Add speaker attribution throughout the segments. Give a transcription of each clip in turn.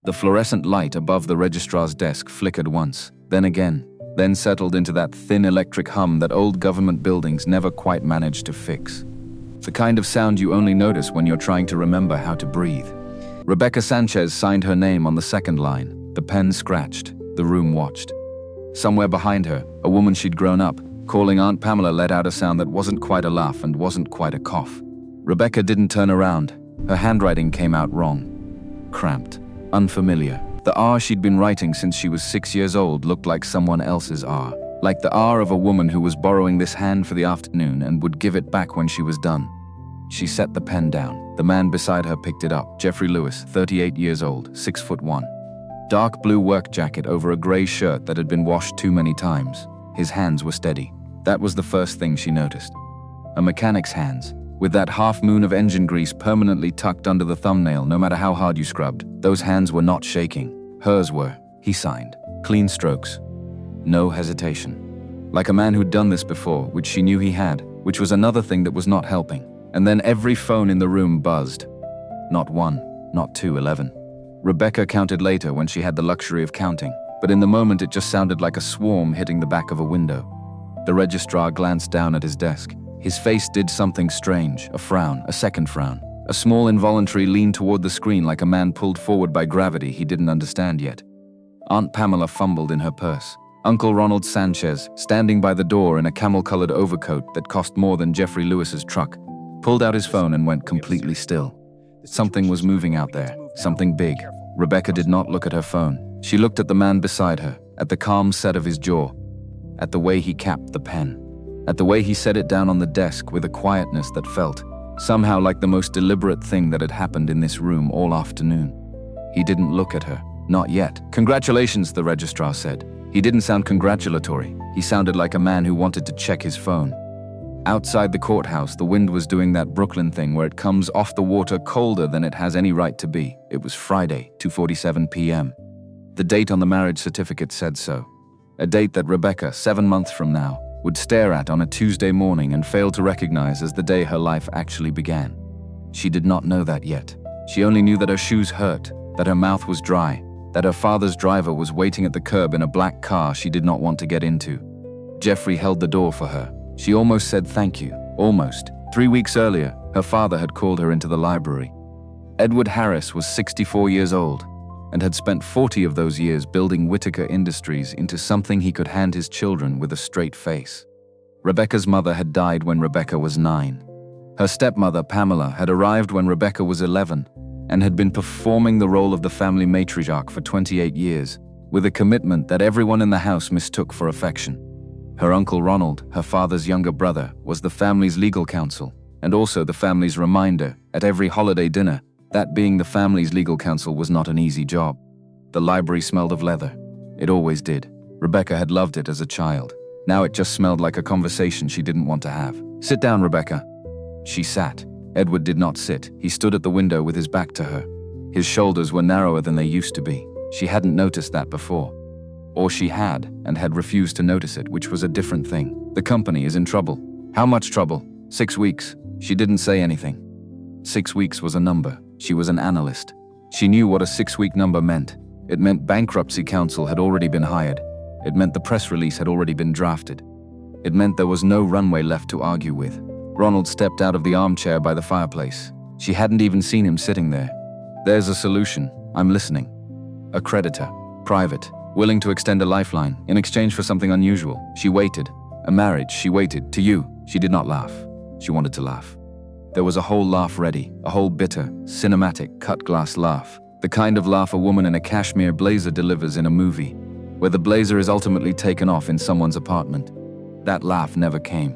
Speaker 1: The fluorescent light above the registrar's desk flickered once, then again, then settled into that thin electric hum that old government buildings never quite managed to fix. The kind of sound you only notice when you're trying to remember how to breathe. Rebecca Sanchez signed her name on the second line. The pen scratched. The room watched. Somewhere behind her, a woman she'd grown up, calling Aunt Pamela, let out a sound that wasn't quite a laugh and wasn't quite a cough. Rebecca didn't turn around. Her handwriting came out wrong. Cramped. Unfamiliar. The R she'd been writing since she was 6 years old looked like someone else's R. Like the R of a woman who was borrowing this hand for the afternoon and would give it back when she was done. She set the pen down. The man beside her picked it up. Jeffrey Lewis, 38 years old, 6'1". Dark blue work jacket over a gray shirt that had been washed too many times. His hands were steady. That was the first thing she noticed. A mechanic's hands, with that half moon of engine grease permanently tucked under the thumbnail no matter how hard you scrubbed. Those hands were not shaking. Hers were. He signed. Clean strokes. No hesitation. Like a man who'd done this before, which she knew he had, which was another thing that was not helping. And then every phone in the room buzzed. Not 1, not 2, 11. Rebecca counted later when she had the luxury of counting, but in the moment it just sounded like a swarm hitting the back of a window. The registrar glanced down at his desk. His face did something strange, a frown, a second frown. A small involuntary lean toward the screen like a man pulled forward by gravity he didn't understand yet. Aunt Pamela fumbled in her purse. Uncle Ronald Sanchez, standing by the door in a camel-colored overcoat that cost more than Jeffrey Lewis's truck, pulled out his phone and went completely still. Something was moving out there, something big. Rebecca did not look at her phone. She looked at the man beside her, at the calm set of his jaw, at the way he capped the pen, at the way he set it down on the desk with a quietness that felt, somehow like the most deliberate thing that had happened in this room all afternoon. He didn't look at her, not yet. "Congratulations," the registrar said. He didn't sound congratulatory. He sounded like a man who wanted to check his phone. Outside the courthouse, the wind was doing that Brooklyn thing where it comes off the water colder than it has any right to be. It was Friday, 2:47 p.m. The date on the marriage certificate said so. A date that Rebecca, 7 months from now, would stare at on a Tuesday morning and fail to recognize as the day her life actually began. She did not know that yet. She only knew that her shoes hurt, that her mouth was dry, that her father's driver was waiting at the curb in a black car she did not want to get into. Jeffrey held the door for her. She almost said thank you, almost. 3 weeks earlier, her father had called her into the library. Edward Harris was 64 years old and had spent 40 of those years building Whitaker Industries into something he could hand his children with a straight face. Rebecca's mother had died when Rebecca was 9. Her stepmother, Pamela, had arrived when Rebecca was 11 and had been performing the role of the family matriarch for 28 years, with a commitment that everyone in the house mistook for affection. Her uncle Ronald, her father's younger brother, was the family's legal counsel, and also the family's reminder at every holiday dinner that being the family's legal counsel was not an easy job. The library smelled of leather. It always did. Rebecca had loved it as a child. Now it just smelled like a conversation she didn't want to have. "Sit down, Rebecca." She sat. Edward did not sit. He stood at the window with his back to her. His shoulders were narrower than they used to be. She hadn't noticed that before. Or she had, and had refused to notice it, which was a different thing. "The company is in trouble." "How much trouble?" 6 weeks. She didn't say anything. 6 weeks was a number. She was an analyst. She knew what a 6-week number meant. It meant bankruptcy counsel had already been hired. It meant the press release had already been drafted. It meant there was no runway left to argue with. Ronald stepped out of the armchair by the fireplace. She hadn't even seen him sitting there. "There's a solution. I'm listening." A creditor. Private. Willing to extend a lifeline in exchange for something unusual. She waited. A marriage. She waited. To you. She did not laugh. She wanted to laugh. There was a whole laugh ready, a whole bitter, cinematic, cut-glass laugh. The kind of laugh a woman in a cashmere blazer delivers in a movie, where the blazer is ultimately taken off in someone's apartment. That laugh never came.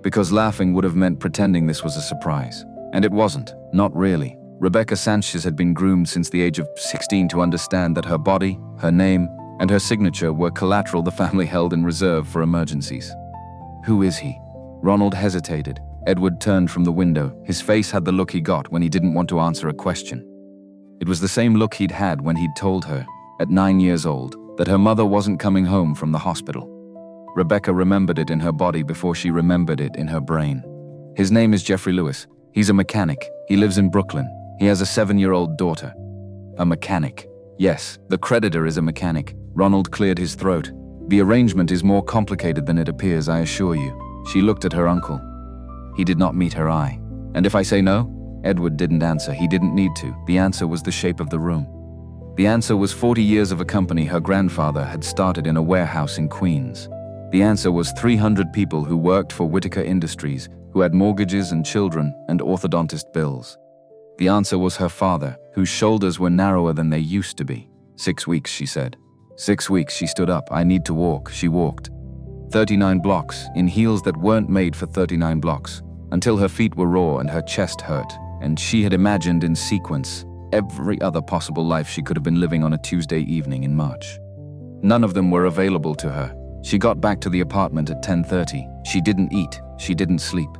Speaker 1: Because laughing would have meant pretending this was a surprise. And it wasn't. Not really. Rebecca Sanchez had been groomed since the age of 16 to understand that her body, her name, and her signature were collateral the family held in reserve for emergencies. "Who is he?" Ronald hesitated. Edward turned from the window. His face had the look he got when he didn't want to answer a question. It was the same look he'd had when he'd told her, at 9 years old, that her mother wasn't coming home from the hospital. Rebecca remembered it in her body before she remembered it in her brain. "His name is Jeffrey Lewis. He's a mechanic. He lives in Brooklyn. He has a 7-year-old daughter." A mechanic. Yes, the creditor is a mechanic. Ronald cleared his throat. The arrangement is more complicated than it appears, I assure you. She looked at her uncle. He did not meet her eye. And if I say no? Edward didn't answer. He didn't need to. The answer was the shape of the room. The answer was 40 years of a company her grandfather had started in a warehouse in Queens. The answer was 300 people who worked for Whitaker Industries, who had mortgages and children and orthodontist bills. The answer was her father, whose shoulders were narrower than they used to be. 6 weeks, she said. 6 weeks, she stood up. I need to walk. She walked. 39 blocks, in heels that weren't made for 39 blocks, until her feet were raw and her chest hurt, and she had imagined in sequence every other possible life she could have been living on a Tuesday evening in March. None of them were available to her. She got back to the apartment at 10:30. She didn't eat. She didn't sleep.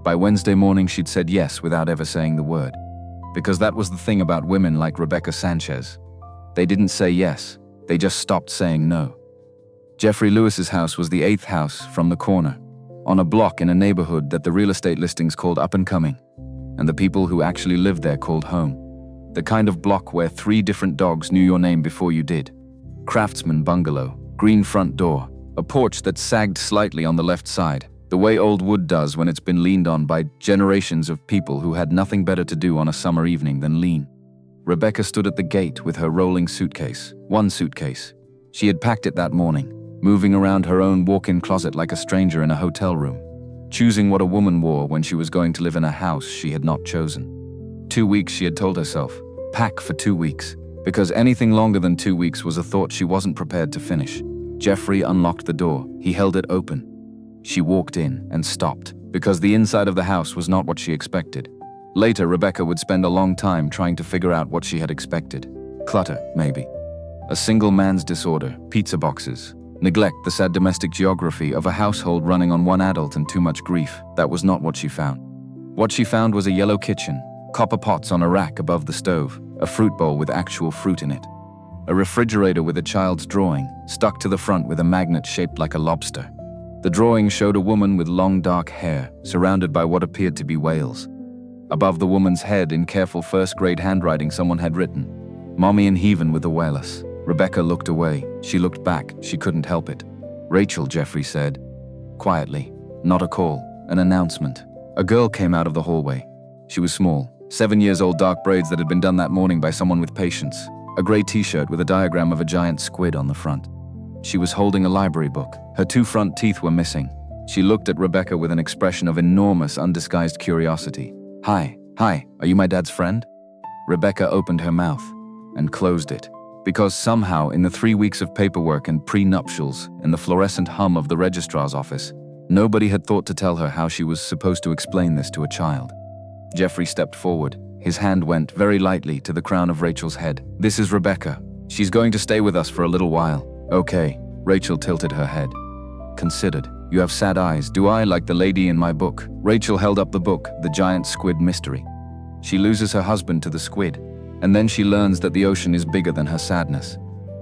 Speaker 1: By Wednesday morning, she'd said yes without ever saying the word. Because that was the thing about women like Rebecca Sanchez. They didn't say yes. They just stopped saying no. Jeffrey Lewis's house was the 8th house from the corner, on a block in a neighborhood that the real estate listings called up and coming, and the people who actually lived there called home. The kind of block where 3 different dogs knew your name before you did. Craftsman bungalow, green front door, a porch that sagged slightly on the left side, the way old wood does when it's been leaned on by generations of people who had nothing better to do on a summer evening than lean. Rebecca stood at the gate with her rolling suitcase, one suitcase. She had packed it that morning, moving around her own walk-in closet like a stranger in a hotel room, choosing what a woman wore when she was going to live in a house she had not chosen. 2 weeks, she had told herself. Pack for 2 weeks, because anything longer than 2 weeks was a thought she wasn't prepared to finish. Jeffrey unlocked the door. He held it open. She walked in and stopped, because the inside of the house was not what she expected. Later, Rebecca would spend a long time trying to figure out what she had expected. Clutter, maybe. A single man's disorder, pizza boxes. Neglect, the sad domestic geography of a household running on one adult and too much grief. That was not what she found. What she found was a yellow kitchen, copper pots on a rack above the stove, a fruit bowl with actual fruit in it, a refrigerator with a child's drawing, stuck to the front with a magnet shaped like a lobster. The drawing showed a woman with long dark hair, surrounded by what appeared to be whales. Above the woman's head, in careful first-grade handwriting, someone had written, "Mommy and heavin' with the whalers." Rebecca looked away. She looked back. She couldn't help it. "Rachel," Jeffrey said. Quietly. Not a call. An announcement. A girl came out of the hallway. She was small. 7 years old, dark braids that had been done that morning by someone with patience. A gray t-shirt with a diagram of a giant squid on the front. She was holding a library book. Her 2 front teeth were missing. She looked at Rebecca with an expression of enormous, undisguised curiosity. Hi, are you my dad's friend?" Rebecca opened her mouth and closed it, because somehow in the 3 weeks of paperwork and pre-nuptials and the fluorescent hum of the registrar's office, nobody had thought to tell her how she was supposed to explain this to a child. Jeffrey stepped forward. His hand went very lightly to the crown of Rachel's head. "This is Rebecca. She's going to stay with us for a little while." "Okay." Rachel tilted her head. Considered. "You have sad eyes. Do I, like the lady in my book?" Rachel held up the book, The Giant Squid Mystery. She loses her husband to the squid, and then she learns that the ocean is bigger than her sadness.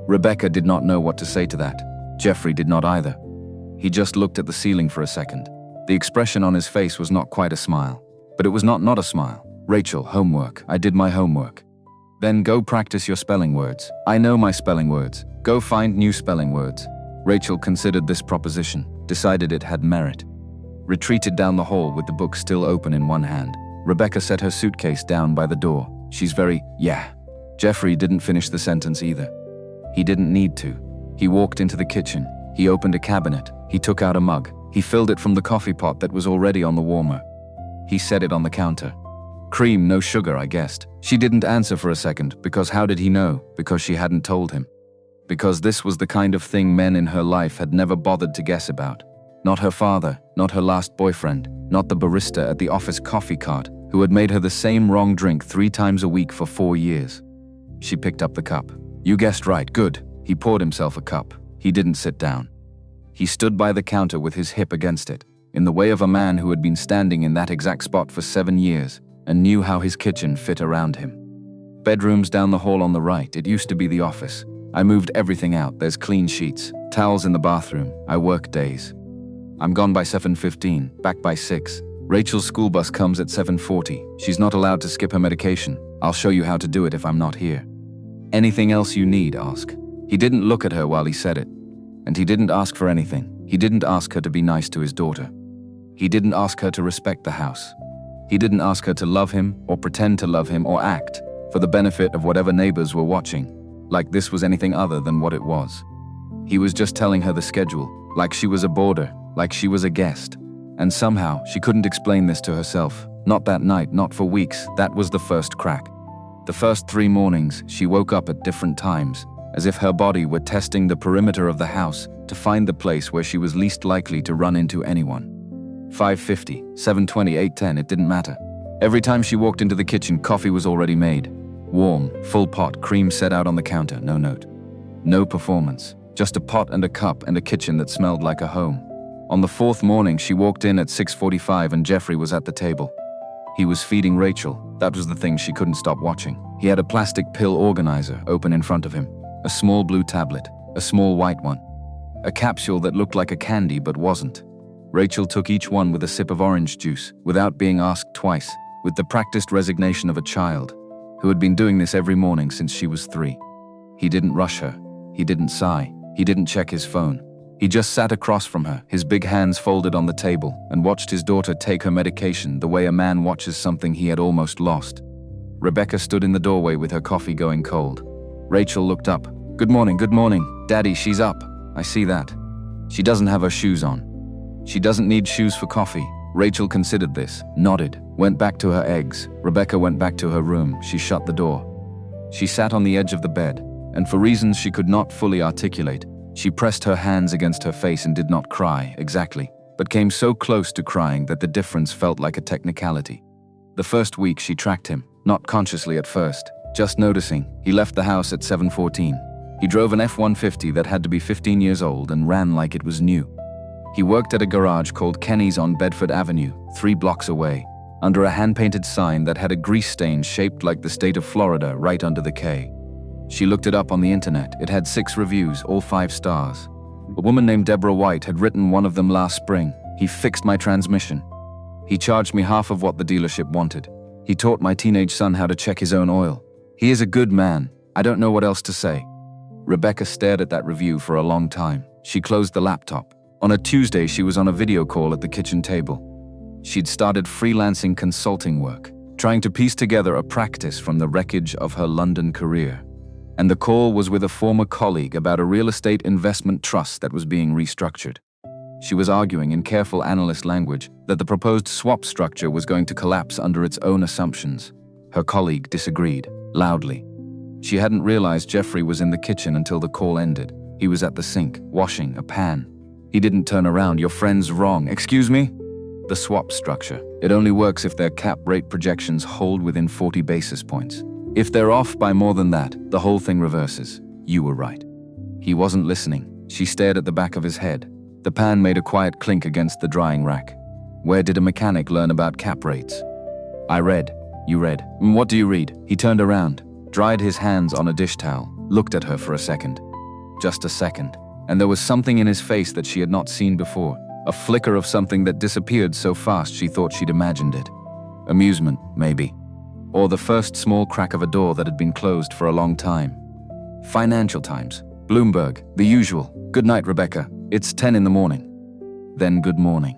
Speaker 1: Rebecca did not know what to say to that. Jeffrey did not either. He just looked at the ceiling for a second. The expression on his face was not quite a smile. But it was not a smile. "Rachel, homework. I did my homework." "Then go practice your spelling words." "I know my spelling words." "Go find new spelling words." Rachel considered this proposition, decided it had merit, retreated down the hall with the book still open in one hand. Rebecca set her suitcase down by the door. "She's very, yeah." Jeffrey didn't finish the sentence either. He didn't need to. He walked into the kitchen. He opened a cabinet. He took out a mug. He filled it from the coffee pot that was already on the warmer. He set it on the counter. "Cream, no sugar," I guessed. She didn't answer for a second, because how did he know? Because she hadn't told him. Because this was the kind of thing men in her life had never bothered to guess about. Not her father, not her last boyfriend, not the barista at the office coffee cart, who had made her the same wrong drink 3 times a week for 4 years. She picked up the cup. "You guessed right, good." He poured himself a cup. He didn't sit down. He stood by the counter with his hip against it, in the way of a man who had been standing in that exact spot for 7 years, and knew how his kitchen fit around him. Bedrooms down the hall on the right. It used to be the office. I moved everything out. There's clean sheets, towels in the bathroom. I work days. I'm gone by 7:15, back by 6. Rachel's school bus comes at 7:40. She's not allowed to skip her medication. I'll show you how to do it if I'm not here. Anything else you need, ask. He didn't look at her while he said it. And he didn't ask for anything. He didn't ask her to be nice to his daughter. He didn't ask her to respect the house. He didn't ask her to love him or pretend to love him or act for the benefit of whatever neighbors were watching, like this was anything other than what it was. He was just telling her the schedule, like she was a boarder, like she was a guest. And somehow, she couldn't explain this to herself. Not that night, not for weeks. That was the first crack. The first 3 mornings, she woke up at different times, as if her body were testing the perimeter of the house to find the place where she was least likely to run into anyone. 5:50, 7:20, 8:10, it didn't matter. Every time she walked into the kitchen, coffee was already made. Warm, full pot, cream set out on the counter, no note. No performance, just a pot and a cup and a kitchen that smelled like a home. On the 4th morning, she walked in at 6:45 and Jeffrey was at the table. He was feeding Rachel. That was the thing she couldn't stop watching. He had a plastic pill organizer open in front of him. A small blue tablet, a small white one. A capsule that looked like a candy but wasn't. Rachel took each one with a sip of orange juice, without being asked twice, with the practiced resignation of a child, who had been doing this every morning since she was 3. He didn't rush her. He didn't sigh. He didn't check his phone. He just sat across from her, his big hands folded on the table, and watched his daughter take her medication the way a man watches something he had almost lost. Rebecca stood in the doorway with her coffee going cold. Rachel looked up. Good morning, Daddy, she's up. I see that. She doesn't have her shoes on. She doesn't need shoes for coffee. Rachel considered this, nodded, went back to her eggs. Rebecca went back to her room. She shut the door. She sat on the edge of the bed, and for reasons she could not fully articulate, she pressed her hands against her face and did not cry, exactly, but came so close to crying that the difference felt like a technicality. The first week she tracked him, not consciously at first, just noticing. He left the house at 7:14. He drove an F-150 that had to be 15 years old and ran like it was new. He worked at a garage called Kenny's on Bedford Avenue, 3 blocks away, under a hand-painted sign that had a grease stain shaped like the state of Florida right under the K. She looked it up on the internet. It had 6 reviews, all 5 stars. A woman named Deborah White had written one of them last spring. He fixed my transmission. He charged me half of what the dealership wanted. He taught my teenage son how to check his own oil. He is a good man. I don't know what else to say. Rebecca stared at that review for a long time. She closed the laptop. On a Tuesday, she was on a video call at the kitchen table. She'd started freelancing consulting work, trying to piece together a practice from the wreckage of her London career. And the call was with a former colleague about a real estate investment trust that was being restructured. She was arguing in careful analyst language that the proposed swap structure was going to collapse under its own assumptions. Her colleague disagreed, loudly. She hadn't realized Jeffrey was in the kitchen until the call ended. He was at the sink, washing a pan. He didn't turn around. Your friend's wrong. Excuse me? The swap structure. It only works if their cap rate projections hold within 40 basis points. If they're off by more than that, the whole thing reverses. You were right. He wasn't listening. She stared at the back of his head. The pan made a quiet clink against the drying rack. Where did a mechanic learn about cap rates? I read. You read. What do you read? He turned around, dried his hands on a dish towel, looked at her for a second. Just a second. And there was something in his face that she had not seen before. A flicker of something that disappeared so fast she thought she'd imagined it. Amusement, maybe. Or the first small crack of a door that had been closed for a long time. Financial Times. Bloomberg. The usual. Good night, Rebecca. It's 10 in the morning. Then good morning.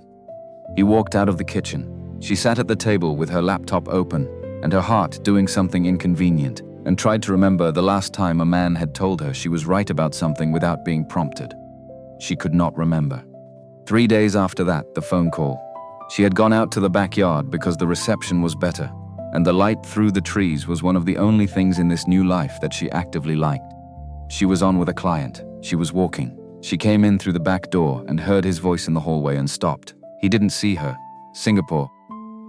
Speaker 1: He walked out of the kitchen. She sat at the table with her laptop open and her heart doing something inconvenient, and tried to remember the last time a man had told her she was right about something without being prompted. She could not remember. 3 days after that, the phone call. She had gone out to the backyard because the reception was better, and the light through the trees was one of the only things in this new life that she actively liked. She was on with a client. She was walking. She came in through the back door and heard his voice in the hallway and stopped. He didn't see her. Singapore.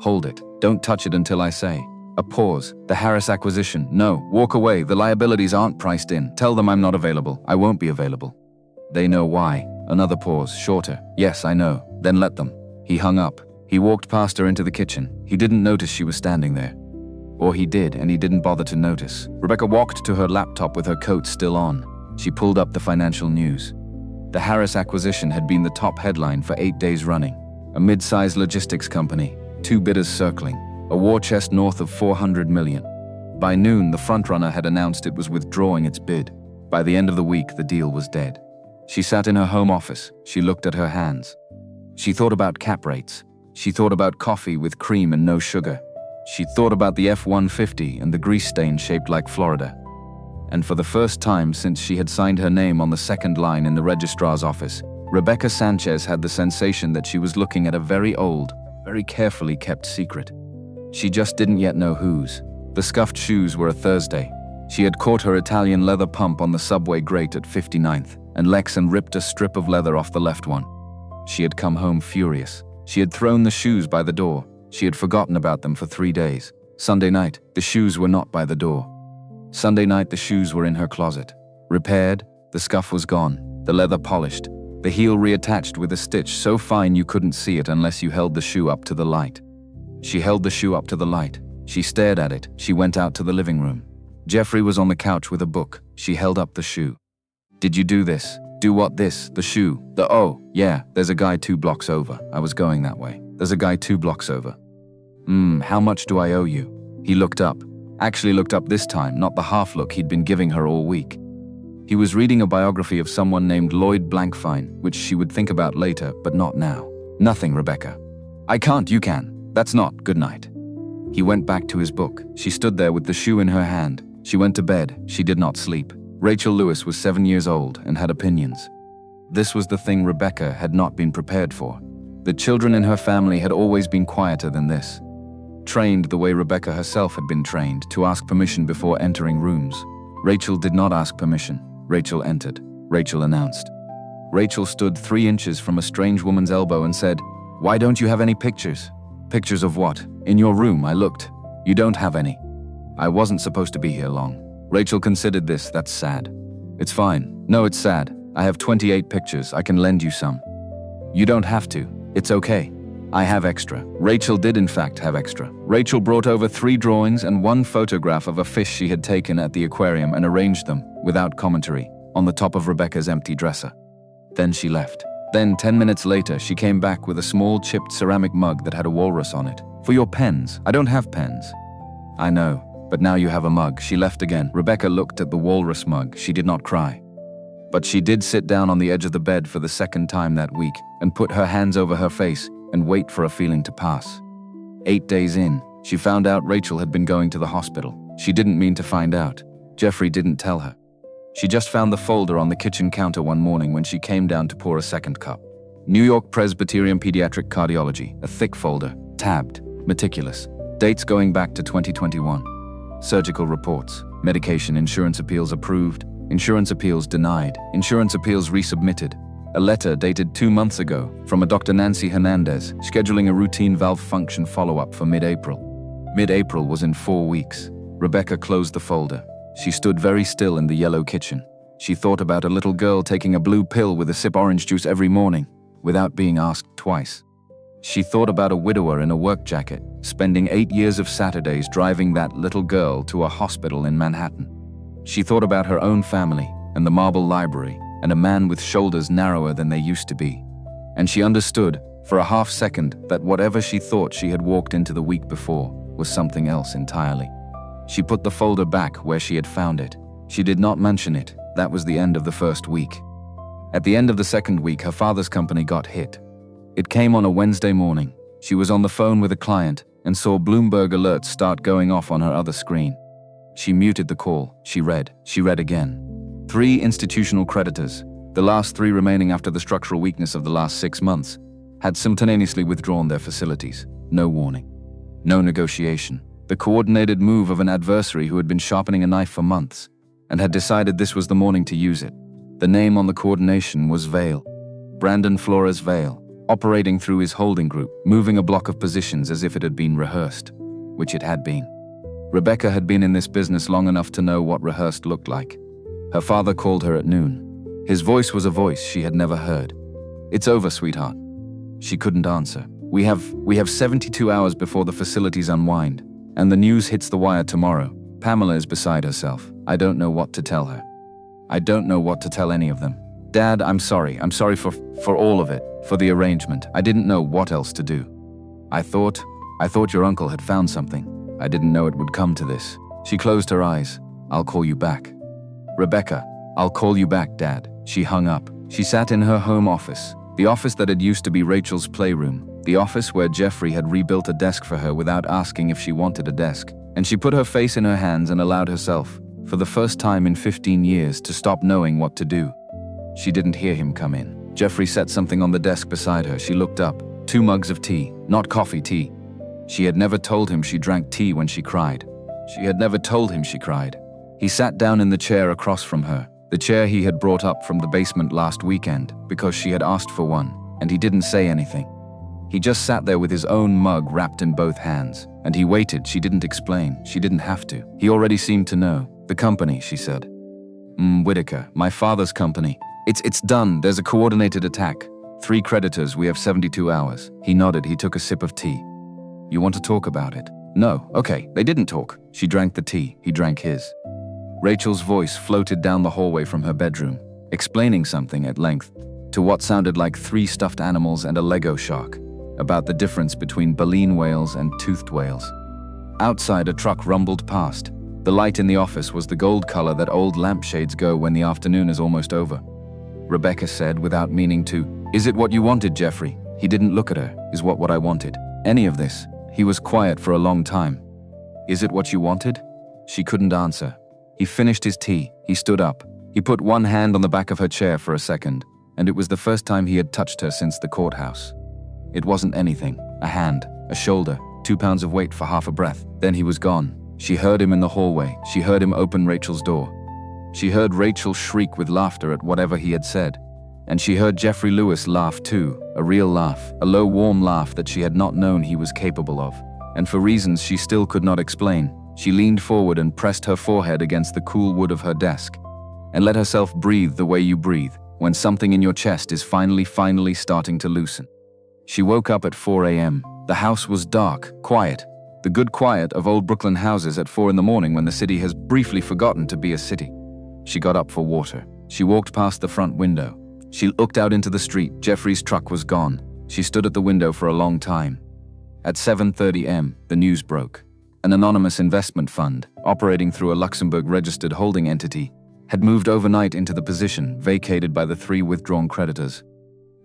Speaker 1: Hold it. Don't touch it until I say. A pause. The Harris acquisition. No, walk away. The liabilities aren't priced in. Tell them I'm not available. I won't be available. They know why. Another pause, shorter. Yes, I know. Then let them. He hung up. He walked past her into the kitchen. He didn't notice she was standing there. Or he did, and he didn't bother to notice. Rebecca walked to her laptop with her coat still on. She pulled up the financial news. The Harris acquisition had been the top headline for 8 days running. A mid-sized logistics company, 2 bidders circling, a war chest north of $400 million. By noon, the frontrunner had announced it was withdrawing its bid. By the end of the week, the deal was dead. She sat in her home office. She looked at her hands. She thought about cap rates. She thought about coffee with cream and no sugar. She thought about the F-150 and the grease stain shaped like Florida. And for the first time since she had signed her name on the second line in the registrar's office, Rebecca Sanchez had the sensation that she was looking at a very old, very carefully kept secret. She just didn't yet know whose. The scuffed shoes were a Thursday. She had caught her Italian leather pump on the subway grate at 59th, and Lexan ripped a strip of leather off the left one. She had come home furious. She had thrown the shoes by the door. She had forgotten about them for 3 days. Sunday night, the shoes were not by the door. Sunday night, the shoes were in her closet. Repaired, the scuff was gone, the leather polished, the heel reattached with a stitch so fine you couldn't see it unless you held the shoe up to the light. She held the shoe up to the light. She stared at it. She went out to the living room. Jeffrey was on the couch with a book. She held up the shoe. Did you do this? Do what this? The shoe. Oh, yeah, there's a guy 2 blocks over. I was going that way. There's a guy 2 blocks over. How much do I owe you? He looked up. Actually looked up this time, not the half look he'd been giving her all week. He was reading a biography of someone named Lloyd Blankfein, which she would think about later, but not now. Nothing, Rebecca. I can't, you can. That's not, good night. He went back to his book. She stood there with the shoe in her hand. She went to bed. She did not sleep. Rachel Lewis was 7 years old and had opinions. This was the thing Rebecca had not been prepared for. The children in her family had always been quieter than this. Trained the way Rebecca herself had been trained, to ask permission before entering rooms. Rachel did not ask permission. Rachel entered. Rachel announced. Rachel stood 3 inches from a strange woman's elbow and said, "Why don't you have any pictures?" "Pictures of what?" "In your room, I looked. You don't have any." "I wasn't supposed to be here long." Rachel considered this. "That's sad." "It's fine." "No, it's sad. I have 28 pictures. I can lend you some." "You don't have to. It's okay. I have extra." Rachel did in fact have extra. Rachel brought over 3 drawings and 1 photograph of a fish she had taken at the aquarium and arranged them, without commentary, on the top of Rebecca's empty dresser. Then she left. Then 10 minutes later, she came back with a small chipped ceramic mug that had a walrus on it. "For your pens." "I don't have pens." "I know, but now you have a mug." She left again. Rebecca looked at the walrus mug. She did not cry. But she did sit down on the edge of the bed for the second time that week and put her hands over her face and wait for a feeling to pass. 8 days in, she found out Rachel had been going to the hospital. She didn't mean to find out. Jeffrey didn't tell her. She just found the folder on the kitchen counter one morning when she came down to pour a second cup. New York Presbyterian Pediatric Cardiology, a thick folder, tabbed, meticulous, dates going back to 2021. Surgical reports, medication insurance appeals approved, insurance appeals denied, insurance appeals resubmitted. A letter dated 2 months ago from a Dr. Nancy Hernandez scheduling a routine valve function follow-up for mid-April. Mid-April was in 4 weeks. Rebecca closed the folder. She stood very still in the yellow kitchen. She thought about a little girl taking a blue pill with a sip orange juice every morning, without being asked twice. She thought about a widower in a work jacket, spending 8 years of Saturdays driving that little girl to a hospital in Manhattan. She thought about her own family and the marble library and a man with shoulders narrower than they used to be. And she understood, for a half second, that whatever she thought she had walked into the week before was something else entirely. She put the folder back where she had found it. She did not mention it. That was the end of the first week. At the end of the second week, her father's company got hit. It came on a Wednesday morning. She was on the phone with a client and saw Bloomberg alerts start going off on her other screen. She muted the call. She read again. 3 institutional creditors, the last 3 remaining after the structural weakness of the last 6 months, had simultaneously withdrawn their facilities. No warning. No negotiation. The coordinated move of an adversary who had been sharpening a knife for months and had decided this was the morning to use it. The name on the coordination was Vail. Brandon Flores Vail, operating through his holding group, moving a block of positions as if it had been rehearsed, which it had been. Rebecca had been in this business long enough to know what rehearsed looked like. Her father called her at noon. His voice was a voice she had never heard. "It's over, sweetheart." She couldn't answer. We have 72 hours before the facilities unwind, and the news hits the wire tomorrow." Pamela is beside herself. "I don't know what to tell her. I don't know what to tell any of them. Dad, I'm sorry. I'm sorry for all of it, for the arrangement. I didn't know what else to do. I thought your uncle had found something. I didn't know it would come to this." She closed her eyes. "I'll call you back." "Rebecca, I'll call you back, Dad." She hung up. She sat in her home office, the office that had used to be Rachel's playroom, the office where Jeffrey had rebuilt a desk for her without asking if she wanted a desk. And she put her face in her hands and allowed herself, for the first time in 15 years, to stop knowing what to do. She didn't hear him come in. Jeffrey set something on the desk beside her. She looked up. 2 mugs of tea, not coffee, tea. She had never told him she drank tea when she cried. She had never told him she cried. He sat down in the chair across from her, the chair he had brought up from the basement last weekend because she had asked for one, and he didn't say anything. He just sat there with his own mug wrapped in both hands, and he waited. She didn't explain. She didn't have to. He already seemed to know. "The company," she said. Whitaker, my father's company. It's done. There's a coordinated attack. 3 creditors. We have 72 hours. He nodded. He took a sip of tea. "You want to talk about it?" "No." "Okay." They didn't talk. She drank the tea. He drank his. Rachel's voice floated down the hallway from her bedroom, explaining something at length to what sounded like 3 stuffed animals and a Lego shark, about the difference between baleen whales and toothed whales. Outside, a truck rumbled past. The light in the office was the gold color that old lampshades go when the afternoon is almost over. Rebecca said, without meaning to, "Is it what you wanted, Jeffrey?" He didn't look at her. "Is what I wanted? Any of this?" He was quiet for a long time. "Is it what you wanted?" She couldn't answer. He finished his tea. He stood up. He put one hand on the back of her chair for a second, and it was the first time he had touched her since the courthouse. It wasn't anything. A hand, a shoulder, 2 pounds of weight for half a breath. Then he was gone. She heard him in the hallway. She heard him open Rachel's door. She heard Rachel shriek with laughter at whatever he had said. And she heard Jeffrey Lewis laugh too, a real laugh, a low, warm laugh that she had not known he was capable of. And for reasons she still could not explain, she leaned forward and pressed her forehead against the cool wood of her desk, and let herself breathe the way you breathe when something in your chest is finally starting to loosen. She woke up at 4 a.m. The house was dark, quiet, the good quiet of old Brooklyn houses at 4 in the morning when the city has briefly forgotten to be a city. She got up for water. She walked past the front window. She looked out into the street. Jeffrey's truck was gone. She stood at the window for a long time. At 7:30 a.m., the news broke. An anonymous investment fund, operating through a Luxembourg-registered holding entity, had moved overnight into the position vacated by the 3 withdrawn creditors.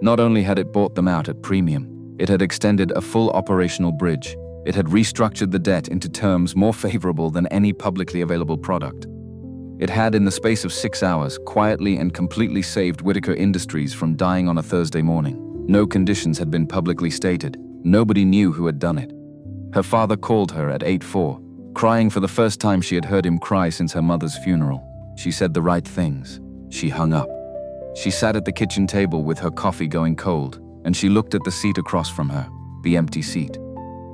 Speaker 1: Not only had it bought them out at premium, it had extended a full operational bridge. It had restructured the debt into terms more favorable than any publicly available product. It had, in the space of 6 hours, quietly and completely saved Whitaker Industries from dying on a Thursday morning. No conditions had been publicly stated. Nobody knew who had done it. Her father called her at 8:04, crying for the first time she had heard him cry since her mother's funeral. She said the right things. She hung up. She sat at the kitchen table with her coffee going cold, and she looked at the seat across from her, the empty seat.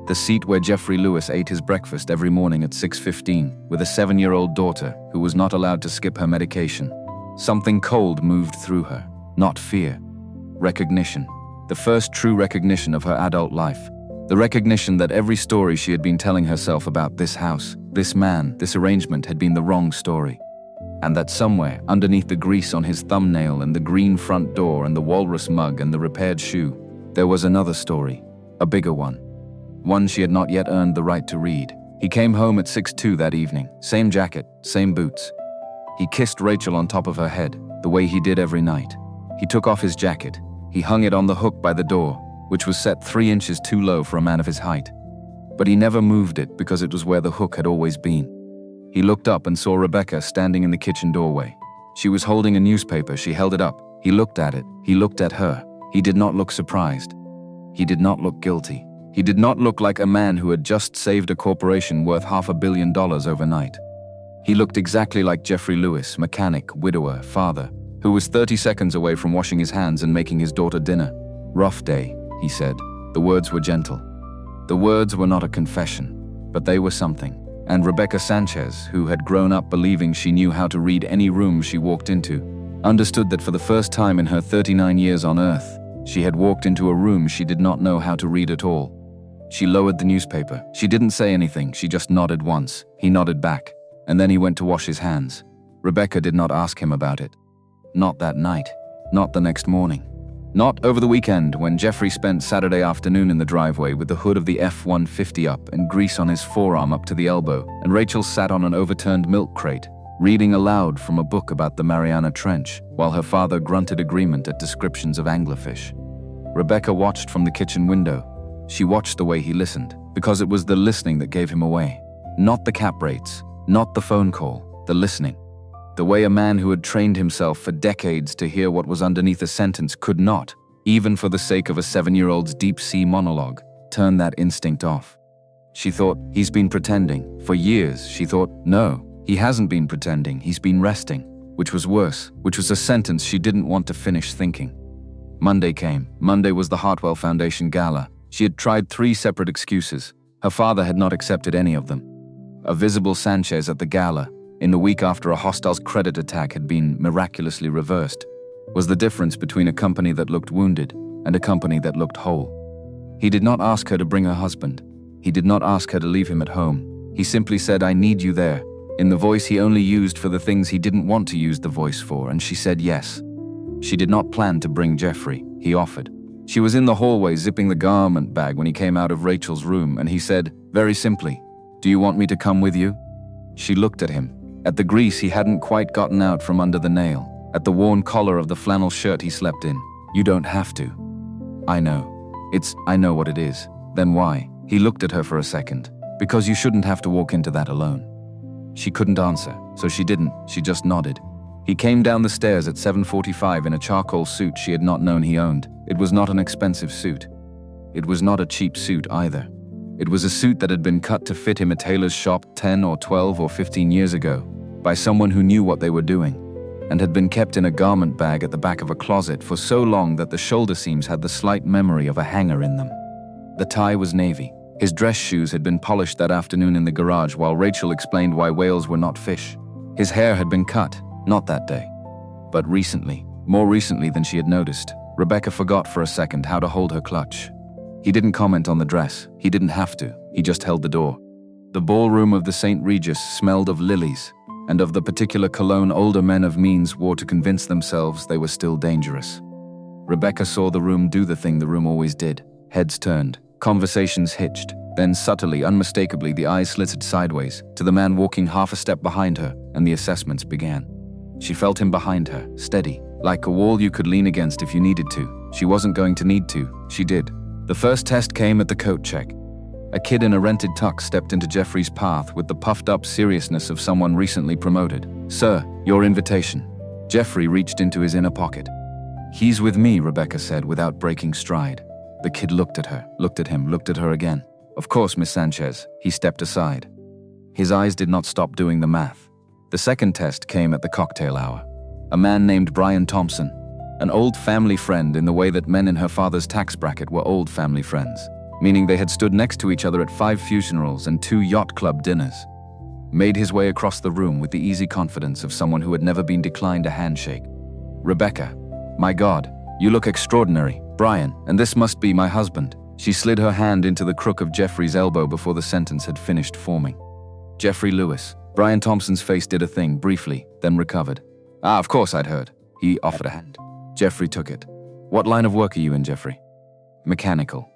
Speaker 1: The seat where Jeffrey Lewis ate his breakfast every morning at 6:15 with a 7-year-old daughter who was not allowed to skip her medication. Something cold moved through her, not fear. Recognition. The first true recognition of her adult life. The recognition that every story she had been telling herself about this house, this man, this arrangement had been the wrong story. And that somewhere, underneath the grease on his thumbnail and the green front door and the walrus mug and the repaired shoe, there was another story, a bigger one. One she had not yet earned the right to read. He came home at 6:02 that evening, same jacket, same boots. He kissed Rachel on top of her head, the way he did every night. He took off his jacket. He hung it on the hook by the door, which was set 3 inches too low for a man of his height. But he never moved it because it was where the hook had always been. He looked up and saw Rebecca standing in the kitchen doorway. She was holding a newspaper. She held it up. He looked at it. He looked at her. He did not look surprised. He did not look guilty. He did not look like a man who had just saved a corporation worth $500 million overnight. He looked exactly like Jeffrey Lewis, mechanic, widower, father, who was 30 seconds away from washing his hands and making his daughter dinner. "Rough day," he said. The words were gentle. The words were not a confession, but they were something. And Rebecca Sanchez, who had grown up believing she knew how to read any room she walked into, understood that for the first time in her 39 years on Earth, she had walked into a room she did not know how to read at all. She lowered the newspaper. She didn't say anything. She just nodded once. He nodded back, and then he went to wash his hands. Rebecca did not ask him about it. Not that night. Not the next morning. Not over the weekend, when Jeffrey spent Saturday afternoon in the driveway with the hood of the F-150 up and grease on his forearm up to the elbow, and Rachel sat on an overturned milk crate, reading aloud from a book about the Mariana Trench, while her father grunted agreement at descriptions of anglerfish. Rebecca watched from the kitchen window. She watched the way he listened, because it was the listening that gave him away. Not the cap rates, not the phone call, the listening. The way a man who had trained himself for decades to hear what was underneath a sentence could not, even for the sake of a 7-year-old's deep-sea monologue, turn that instinct off. She thought, he's been pretending. For years, she thought, no, he hasn't been pretending, he's been resting. Which was worse, which was a sentence she didn't want to finish thinking. Monday came. Monday was the Hartwell Foundation Gala. She had tried 3 separate excuses. Her father had not accepted any of them. A visible Sanchez at the gala, in the week after a hostile's credit attack had been miraculously reversed, was the difference between a company that looked wounded and a company that looked whole. He did not ask her to bring her husband. He did not ask her to leave him at home. He simply said, "I need you there," in the voice he only used for the things he didn't want to use the voice for, and she said yes. She did not plan to bring Jeffrey. He offered. She was in the hallway zipping the garment bag when he came out of Rachel's room, and he said, very simply, "Do you want me to come with you?" She looked at him, at the grease he hadn't quite gotten out from under the nail, at the worn collar of the flannel shirt he slept in. "You don't have to." "I know. I know what it is." "Then why?" He looked at her for a second. "Because you shouldn't have to walk into that alone." She couldn't answer, so she didn't. She just nodded. He came down the stairs at 7:45 in a charcoal suit she had not known he owned. It was not an expensive suit. It was not a cheap suit either. It was a suit that had been cut to fit him at tailor's shop 10 or 12 or 15 years ago, by someone who knew what they were doing, and had been kept in a garment bag at the back of a closet for so long that the shoulder seams had the slight memory of a hanger in them. The tie was navy. His dress shoes had been polished that afternoon in the garage while Rachel explained why whales were not fish. His hair had been cut, not that day, but recently, more recently than she had noticed. Rebecca forgot for a second how to hold her clutch. He didn't comment on the dress. He didn't have to. He just held the door. The ballroom of the St. Regis smelled of lilies, and of the particular cologne older men of means wore to convince themselves they were still dangerous. Rebecca saw the room do the thing the room always did. Heads turned, conversations hitched, then subtly, unmistakably, the eyes slitted sideways to the man walking half a step behind her, and the assessments began. She felt him behind her, steady, like a wall you could lean against if you needed to. She wasn't going to need to. She did. The first test came at the coat check. A kid in a rented tux stepped into Jeffrey's path with the puffed-up seriousness of someone recently promoted. "Sir, your invitation." Jeffrey reached into his inner pocket. "He's with me," Rebecca said without breaking stride. The kid looked at her, looked at him, looked at her again. "Of course, Miss Sanchez." He stepped aside. His eyes did not stop doing the math. The second test came at the cocktail hour. A man named Brian Thompson, an old family friend in the way that men in her father's tax bracket were old family friends, meaning they had stood next to each other at 5 funerals and 2 yacht club dinners, made his way across the room with the easy confidence of someone who had never been declined a handshake. "Rebecca, my God, you look extraordinary. Brian, and this must be my husband." She slid her hand into the crook of Jeffrey's elbow before the sentence had finished forming. "Jeffrey Lewis." Brian Thompson's face did a thing briefly, then recovered. "Ah, of course I'd heard." He offered a hand. Jeffrey took it. "What line of work are you in, Jeffrey?" Mechanical,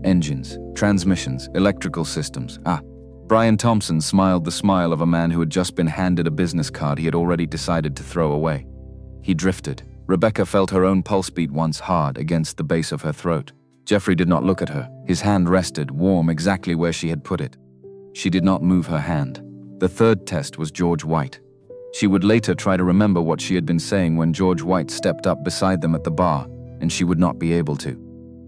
Speaker 1: engines, transmissions, electrical systems." "Ah." Brian Thompson smiled the smile of a man who had just been handed a business card he had already decided to throw away. He drifted. Rebecca felt her own pulse beat once hard against the base of her throat. Jeffrey did not look at her. His hand rested, warm, exactly where she had put it. She did not move her hand. The third test was George White. She would later try to remember what she had been saying when George White stepped up beside them at the bar, and she would not be able to.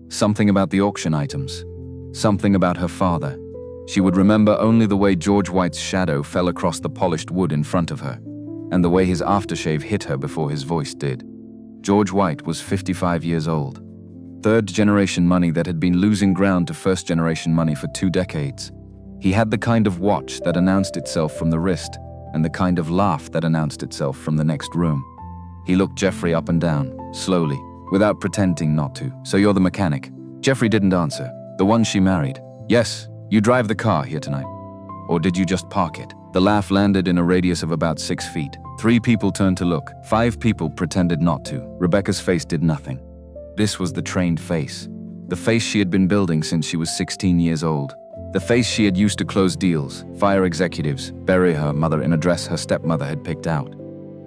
Speaker 1: Something about the auction items. Something about her father. She would remember only the way George White's shadow fell across the polished wood in front of her, and the way his aftershave hit her before his voice did. George White was 55 years old. Third-generation money that had been losing ground to first-generation money for 2 decades. He had the kind of watch that announced itself from the wrist, and the kind of laugh that announced itself from the next room. He looked Jeffrey up and down, slowly, without pretending not to. "So you're the mechanic?" Jeffrey didn't answer. "The one she married?" "Yes. You drive the car here tonight. Or did you just park it?" The laugh landed in a radius of about 6 feet. 3 people turned to look. 5 people pretended not to. Rebecca's face did nothing. This was the trained face. The face she had been building since she was 16 years old. The face she had used to close deals, fire executives, bury her mother in a dress her stepmother had picked out.